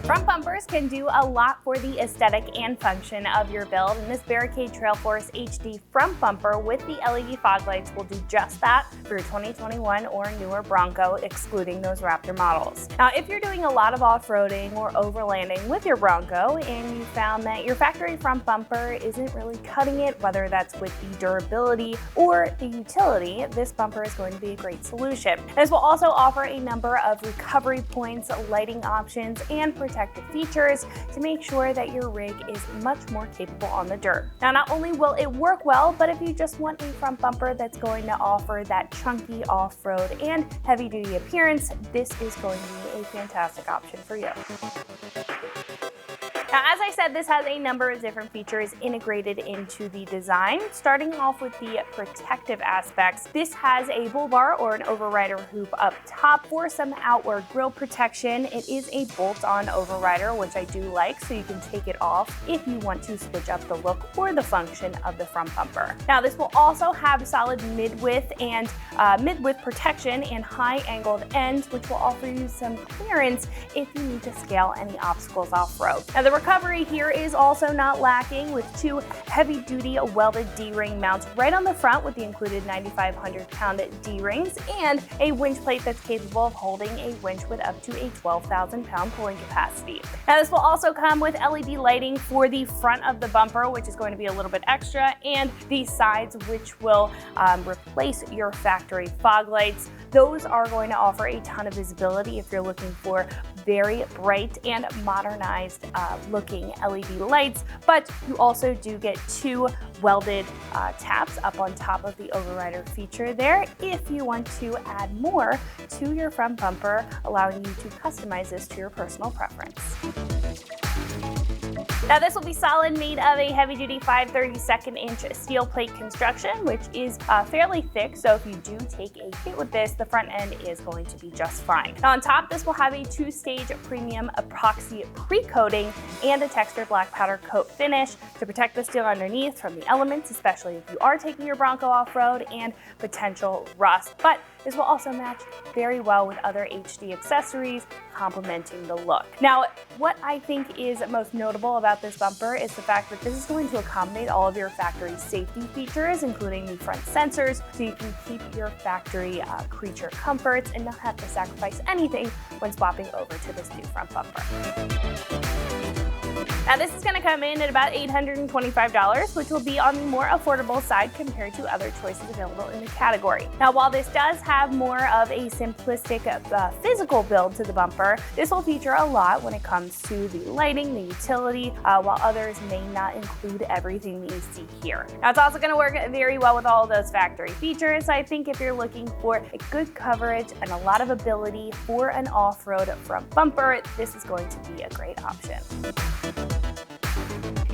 Front bumpers can do a lot for the aesthetic and function of your build, and this Barricade Trailforce HD front bumper with the LED fog lights will do just that for your 2021 or newer Bronco, excluding those Raptor models. Now, if you're doing a lot of off-roading or overlanding with your Bronco and you found that your factory front bumper isn't really cutting it, whether that's with the durability or the utility, this bumper is going to be a great solution. This will also offer a number of recovery points, lighting options, and protective features to make sure that your rig is much more capable on the dirt. Now, not only will it work well, but if you just want a front bumper that's going to offer that chunky off-road and heavy-duty appearance, this is going to be a fantastic option for you. Now, as I said, this has a number of different features integrated into the design. Starting off with the protective aspects, this has a bull bar or an overrider hoop up top for some outward grille protection. It is a bolt-on overrider, which I do like, so you can take it off if you want to switch up the look or the function of the front bumper. Now, this will also have solid mid-width and mid-width protection and high-angled ends, which will offer you some clearance if you need to scale any obstacles off-road. Now, the recovery here is also not lacking, with two heavy-duty welded D-ring mounts right on the front with the included 9,500-pound D-rings and a winch plate that's capable of holding a winch with up to a 12,000-pound pulling capacity. Now, this will also come with LED lighting for the front of the bumper, which is going to be a little bit extra, and the sides, which will replace your factory fog lights. Those are going to offer a ton of visibility if you're looking for very bright and modernized looking LED lights, but you also do get two welded tabs up on top of the overrider feature there if you want to add more to your front bumper, allowing you to customize this to your personal preference. Now, this will be solid, made of a heavy-duty 5/32" steel plate construction, which is fairly thick, so if you do take a hit with this, the front end is going to be just fine. Now, on top, this will have a two-stage premium epoxy pre-coating and a textured black powder coat finish to protect the steel underneath from the elements, especially if you are taking your Bronco off-road, and potential rust. But this will also match very well with other HD accessories, complementing the look. Now, what I think is most notable about this bumper is the fact that this is going to accommodate all of your factory safety features, including the front sensors, so you can keep your factory creature comforts and not have to sacrifice anything when swapping over to this new front bumper. Now, this is going to come in at about $825, which will be on the more affordable side compared to other choices available in the category. Now, while this does have more of a simplistic physical build to the bumper, this will feature a lot when it comes to the lighting, the utility, while others may not include everything that you see here. Now, it's also going to work very well with all of those factory features. I think if you're looking for a good coverage and a lot of ability for an off-road front bumper, this is going to be a great option.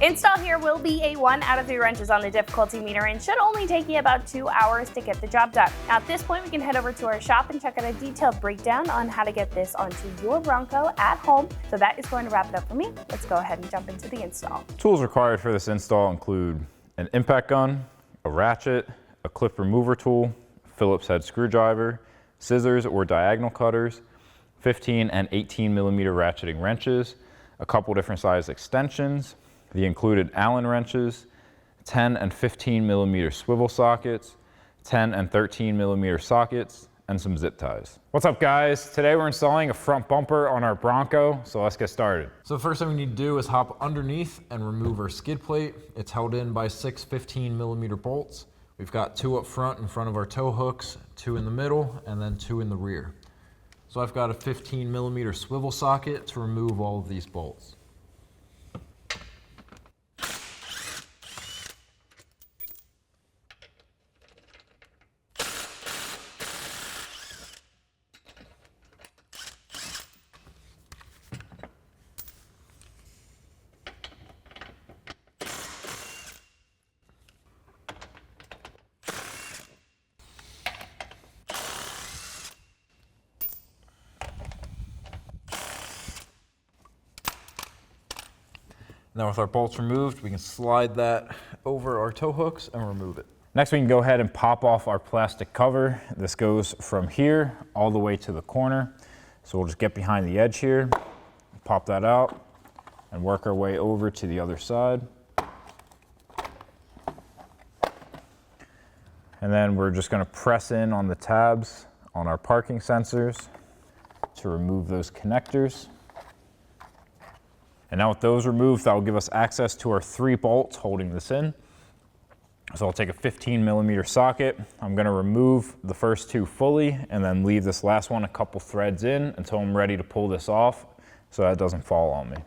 Install here will be a 1 out of 3 wrenches on the difficulty meter and should only take you about 2 hours to get the job done. Now, at this point, we can head over to our shop and check out a detailed breakdown on how to get this onto your Bronco at home. So that is going to wrap it up for me. Let's go ahead and jump into the install. Tools required for this install include an impact gun, a ratchet, a clip remover tool, Phillips head screwdriver, scissors or diagonal cutters, 15 and 18 millimeter ratcheting wrenches, a couple different size extensions, the included Allen wrenches, 10 and 15 millimeter swivel sockets, 10 and 13 millimeter sockets, and some zip ties. What's up, guys? Today we're installing a front bumper on our Bronco, so let's get started. So the first thing we need to do is hop underneath and remove our skid plate. It's held in by 6 15 millimeter bolts. We've got 2 up front in front of our tow hooks, 2 in the middle, and then 2 in the rear. So I've got a 15 millimeter swivel socket to remove all of these bolts. Now with our bolts removed, we can slide that over our tow hooks and remove it. Next, we can go ahead and pop off our plastic cover. This goes from here all the way to the corner. So we'll just get behind the edge here, pop that out and work our way over to the other side. And then we're just going to press in on the tabs on our parking sensors to remove those connectors. And now with those removed, that will give us access to our 3 bolts holding this in. So I'll take a 15mm socket. I'm going to remove the first 2 fully and then leave this last one a couple threads in until I'm ready to pull this off so that it doesn't fall on me.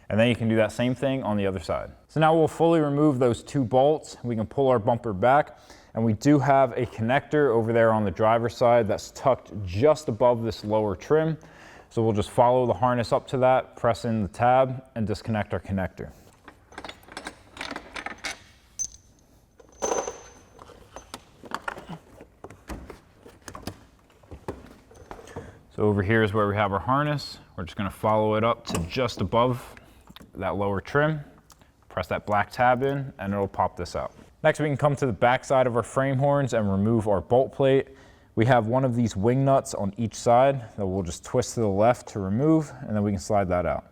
And then you can do that same thing on the other side. So now we'll fully remove those 2 bolts. We can pull our bumper back, and we do have a connector over there on the driver's side that's tucked just above this lower trim. So we'll just follow the harness up to that, press in the tab, and disconnect our connector. So over here is where we have our harness. We're just going to follow it up to just above that lower trim, press that black tab in, and it'll pop this out. Next, we can come to the back side of our frame horns and remove our bolt plate. We have one of these wing nuts on each side that we'll just twist to the left to remove, and then we can slide that out.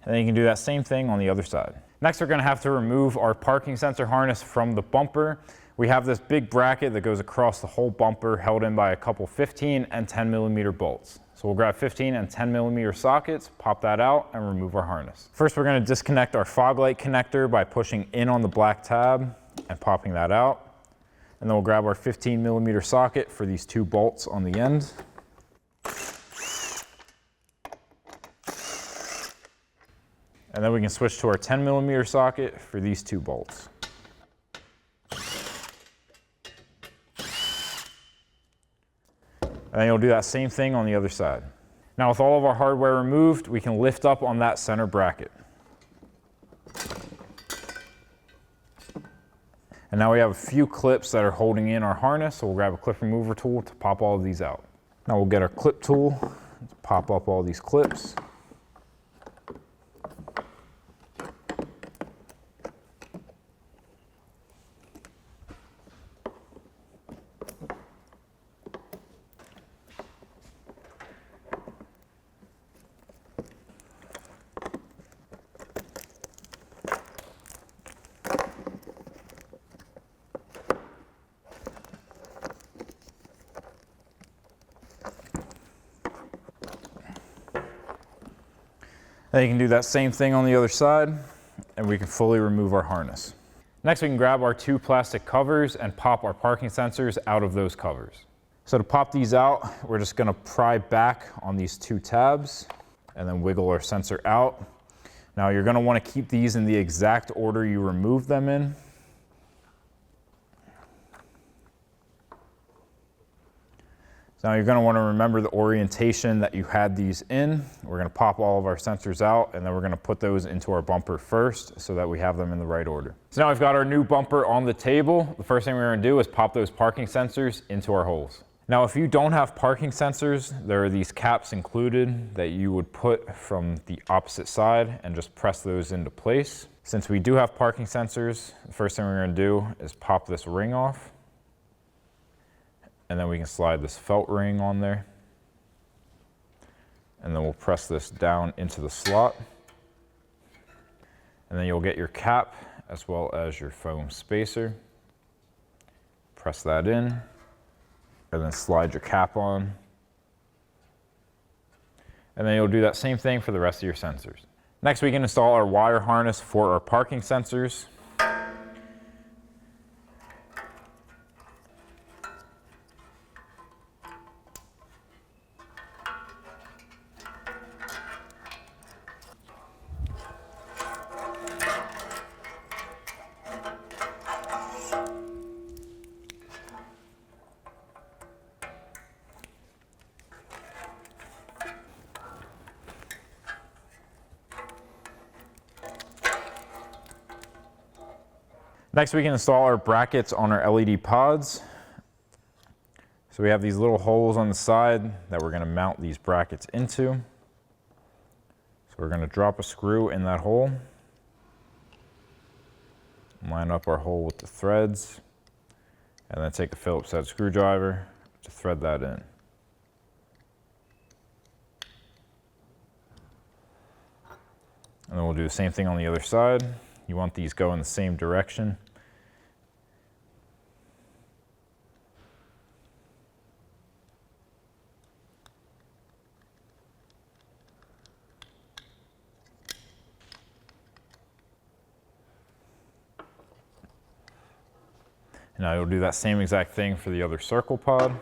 And then you can do that same thing on the other side. Next, we're going to have to remove our parking sensor harness from the bumper. We have this big bracket that goes across the whole bumper, held in by a couple 15 and 10mm bolts. So we'll grab 15 and 10mm sockets, pop that out, and remove our harness. First, we're going to disconnect our fog light connector by pushing in on the black tab and popping that out. And then we'll grab our 15mm socket for these 2 bolts on the end. And then we can switch to our 10mm socket for these 2 bolts. And then you'll do that same thing on the other side. Now with all of our hardware removed, we can lift up on that center bracket. And now we have a few clips that are holding in our harness, so we'll grab a clip remover tool to pop all of these out. Now we'll get our clip tool to pop up all these clips. Then you can do that same thing on the other side, and we can fully remove our harness. Next, we can grab our 2 plastic covers and pop our parking sensors out of those covers. So to pop these out, we're just going to pry back on these 2 tabs and then wiggle our sensor out. Now you're going to want to keep these in the exact order you removed them in. Now you're going to want to remember the orientation that you had these in. We're going to pop all of our sensors out, and then we're going to put those into our bumper first so that we have them in the right order. So now we've got our new bumper on the table. The first thing we're going to do is pop those parking sensors into our holes. Now if you don't have parking sensors, there are these caps included that you would put from the opposite side and just press those into place. Since we do have parking sensors, the first thing we're going to do is pop this ring off. And then we can slide this felt ring on there. And then we'll press this down into the slot. And then you'll get your cap as well as your foam spacer. Press that in, and then slide your cap on. And then you'll do that same thing for the rest of your sensors. Next, we can install our wire harness for our parking sensors. Next, we can install our brackets on our LED pods. So we have these little holes on the side that we're going to mount these brackets into. So we're going to drop a screw in that hole, line up our hole with the threads, and then take a Phillips head screwdriver to thread that in. And then we'll do the same thing on the other side. You want these go in the same direction. And now you'll do that same exact thing for the other circle pod.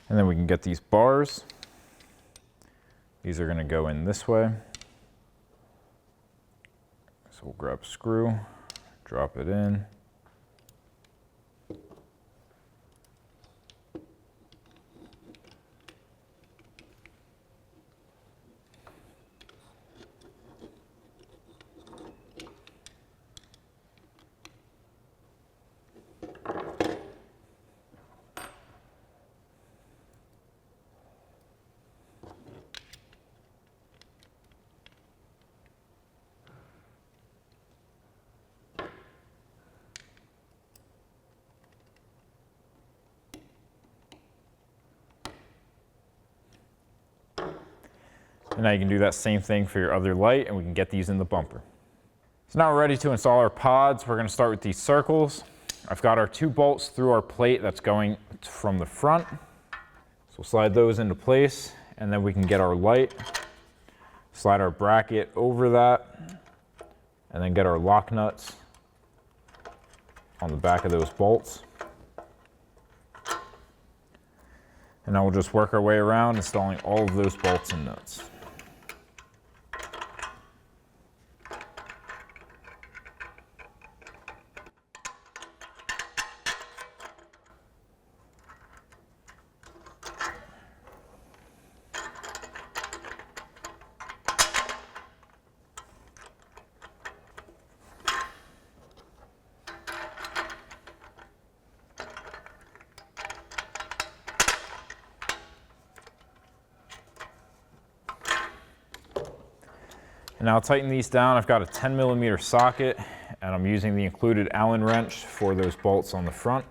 And then we can get these bars. These are going to go in this way. So we'll grab a screw, drop it in. And now you can do that same thing for your other light, and we can get these in the bumper. So now we're ready to install our pods. We're going to start with these circles. I've got our 2 bolts through our plate that's going from the front. So we'll slide those into place, and then we can get our light, slide our bracket over that, and then get our lock nuts on the back of those bolts. And now we'll just work our way around installing all of those bolts and nuts. And now I'll tighten these down. I've got a 10mm socket, and I'm using the included Allen wrench for those bolts on the front.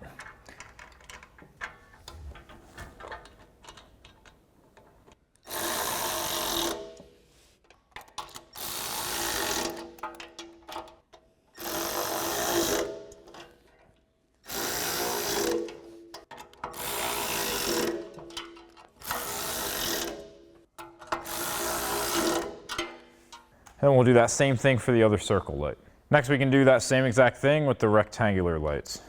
And we'll do that same thing for the other circle light. Next, we can do that same exact thing with the rectangular lights.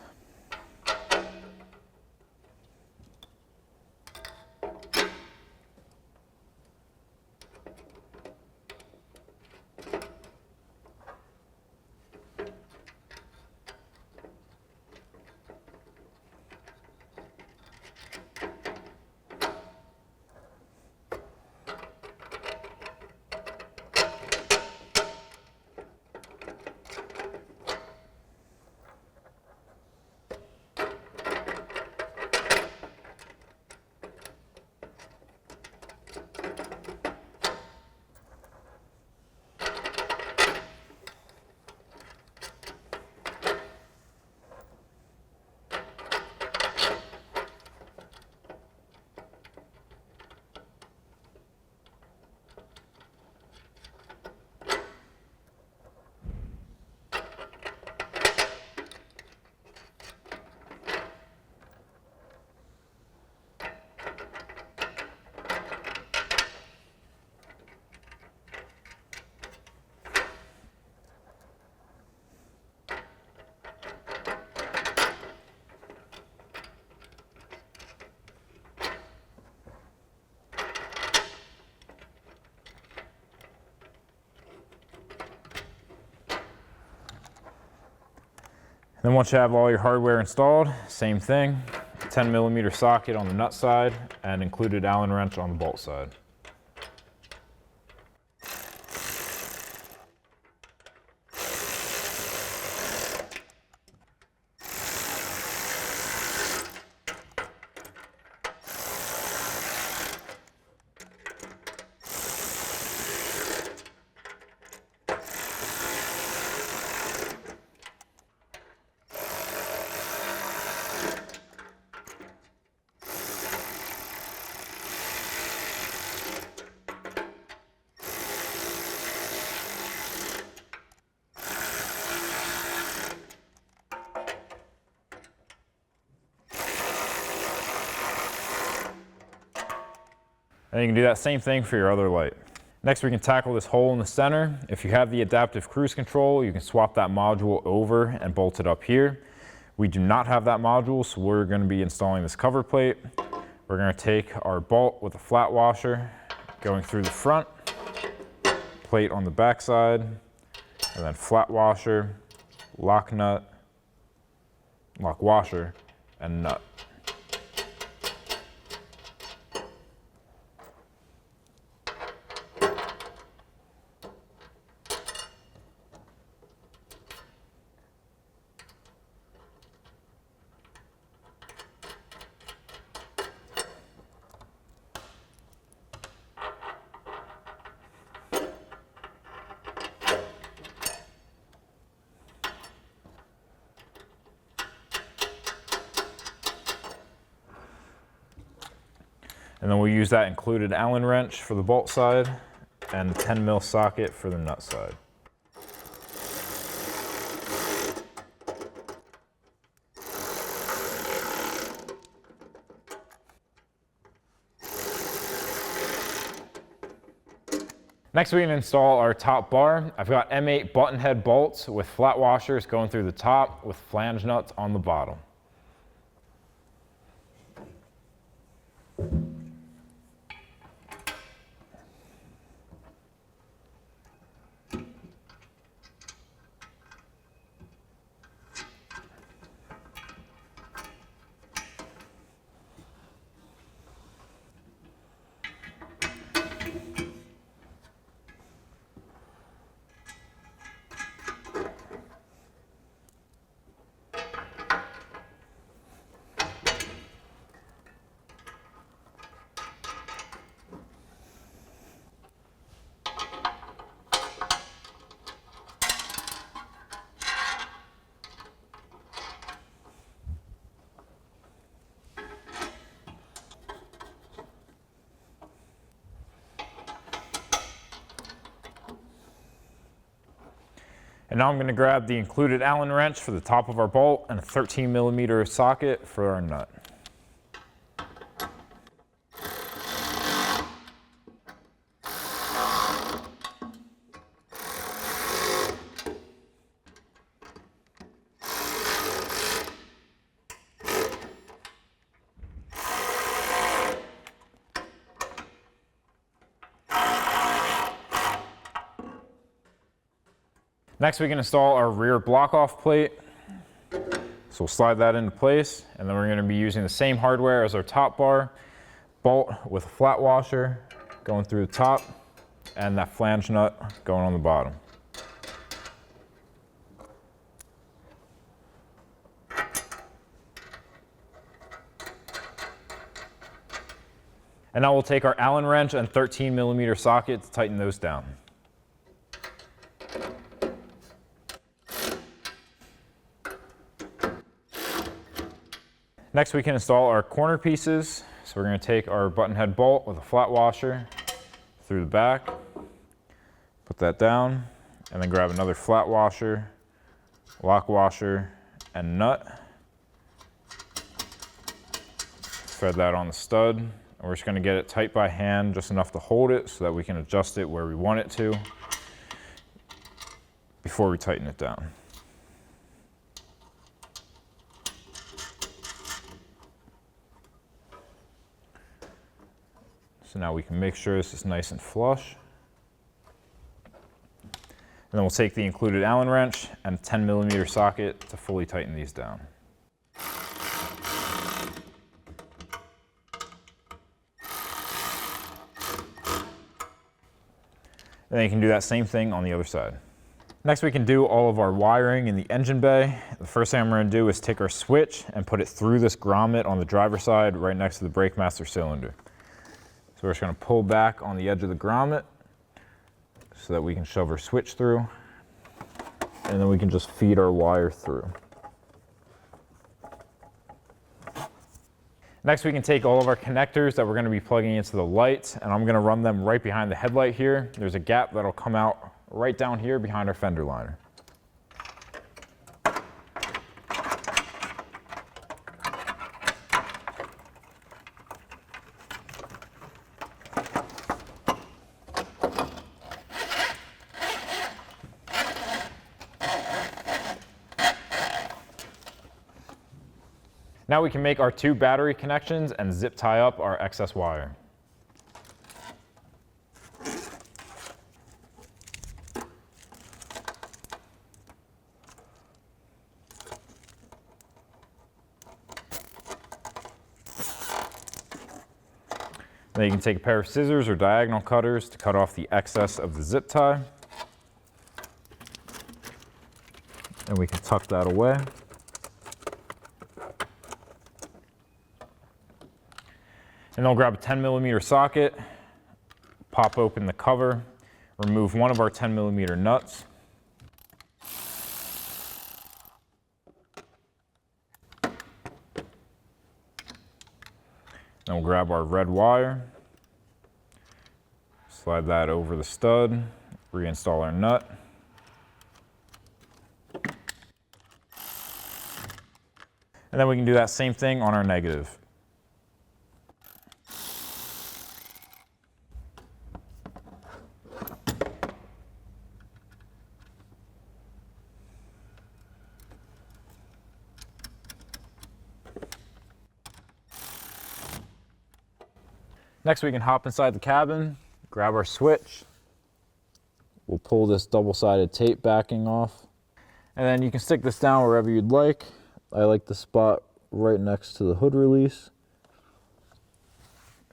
Then once you have all your hardware installed, same thing, 10mm socket on the nut side and included Allen wrench on the bolt side. And you can do that same thing for your other light. Next, we can tackle this hole in the center. If you have the adaptive cruise control, you can swap that module over and bolt it up here. We do not have that module, so we're going to be installing this cover plate. We're going to take our bolt with a flat washer, going through the front, plate on the back side, and then flat washer, lock nut, lock washer, and nut. And then we'll use that included Allen wrench for the bolt side and the 10 mil socket for the nut side. Next, we can install our top bar. I've got M8 button head bolts with flat washers going through the top with flange nuts on the bottom. And now I'm going to grab the included Allen wrench for the top of our bolt and a 13 millimeter socket for our nut. Next, we can install our rear block-off plate. So we'll slide that into place, and then we're going to be using the same hardware as our top bar, bolt with a flat washer going through the top, and that flange nut going on the bottom. And now we'll take our Allen wrench and 13 millimeter socket to tighten those down. Next, we can install our corner pieces. So we're going to take our button head bolt with a flat washer through the back, put that down, and then grab another flat washer, lock washer, and nut. Thread that on the stud, and we're just going to get it tight by hand, just enough to hold it so that we can adjust it where we want it to before we tighten it down. So now we can make sure this is nice and flush. And then we'll take the included Allen wrench and 10 millimeter socket to fully tighten these down. And then you can do that same thing on the other side. Next, we can do all of our wiring in the engine bay. The first thing I'm going to do is take our switch and put it through this grommet on the driver's side right next to the BrakeMaster cylinder. So we're just going to pull back on the edge of the grommet so that we can shove our switch through, and then we can just feed our wire through. Next, we can take all of our connectors that we're going to be plugging into the lights, and I'm going to run them right behind the headlight here. There's a gap that'll come out right down here behind our fender liner. Now we can make our 2 battery connections and zip tie up our excess wire. Then you can take a pair of scissors or diagonal cutters to cut off the excess of the zip tie. And we can tuck that away. And then we'll grab a 10mm socket, pop open the cover, remove one of our 10mm nuts. Then we'll grab our red wire, slide that over the stud, reinstall our nut. And then we can do that same thing on our negative. Next, we can hop inside the cabin, grab our switch. We'll pull this double-sided tape backing off. And then you can stick this down wherever you'd like. I like the spot right next to the hood release.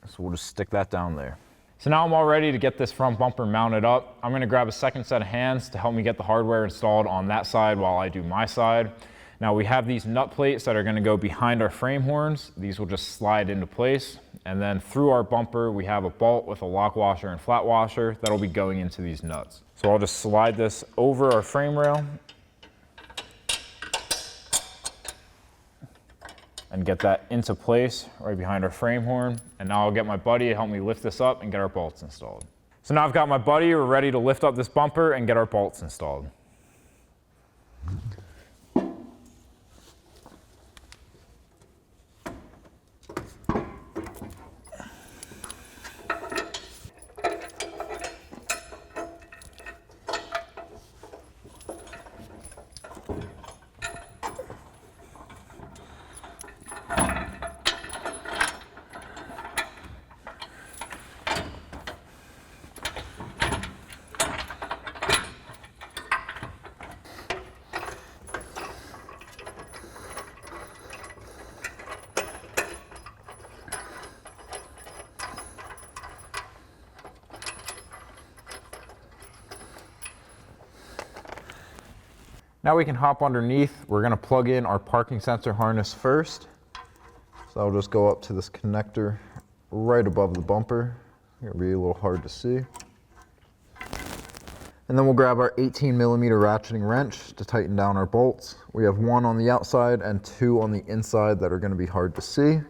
So we'll just stick that down there. So now I'm all ready to get this front bumper mounted up. I'm gonna grab a second set of hands to help me get the hardware installed on that side while I do my side. Now we have these nut plates that are gonna go behind our frame horns. These will just slide into place. And then through our bumper, we have a bolt with a lock washer and flat washer that'll be going into these nuts. So I'll just slide this over our frame rail and get that into place right behind our frame horn. And now I'll get my buddy to help me lift this up and get our bolts installed. So now I've got my buddy, we're ready to lift up this bumper and get our bolts installed. Now we can hop underneath. We're gonna plug in our parking sensor harness first. So I'll just go up to this connector right above the bumper. It'll be a little hard to see. And then we'll grab our 18mm ratcheting wrench to tighten down our bolts. We have 1 on the outside and 2 on the inside that are gonna be hard to see.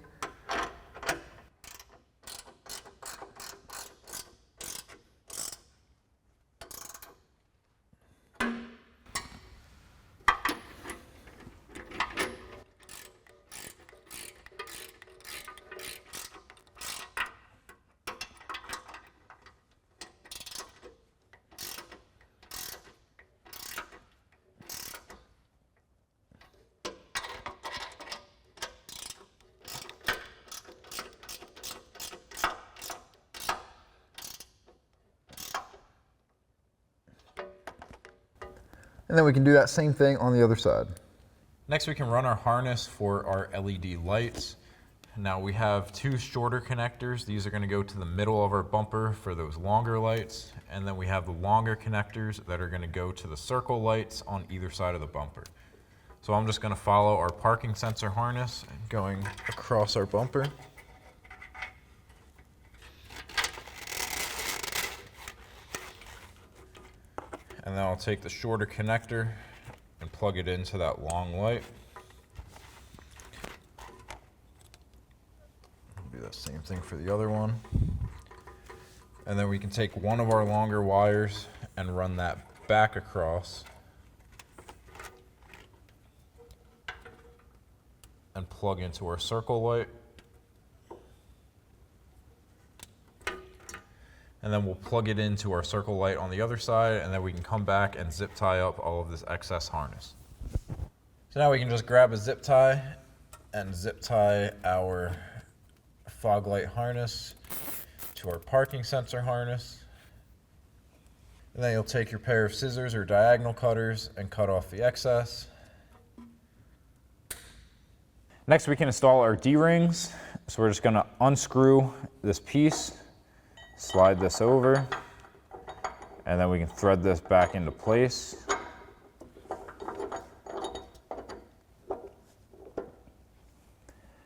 And then we can do that same thing on the other side. Next, we can run our harness for our LED lights. Now we have 2 shorter connectors. These are going to go to the middle of our bumper for those longer lights. And then we have the longer connectors that are going to go to the circle lights on either side of the bumper. So I'm just going to follow our parking sensor harness going across our bumper. And then I'll take the shorter connector and plug it into that long light. Do that same thing for the other one. And then we can take one of our longer wires and run that back across and plug into our circle light. And then we'll plug it into our circle light on the other side, and then we can come back and zip tie up all of this excess harness. So now we can just grab a zip tie and zip tie our fog light harness to our parking sensor harness. And then you'll take your pair of scissors or diagonal cutters and cut off the excess. Next, we can install our D-rings. So we're just gonna unscrew this piece, slide this over, and then we can thread this back into place.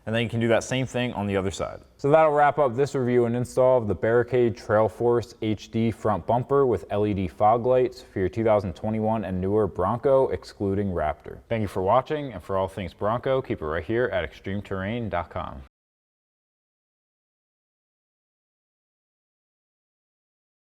And then you can do that same thing on the other side. So that'll wrap up this review and install of the Barricade Trail Force HD front bumper with LED fog lights for your 2021 and newer Bronco, excluding Raptor. Thank you for watching, and for all things Bronco, keep it right here at extremeterrain.com.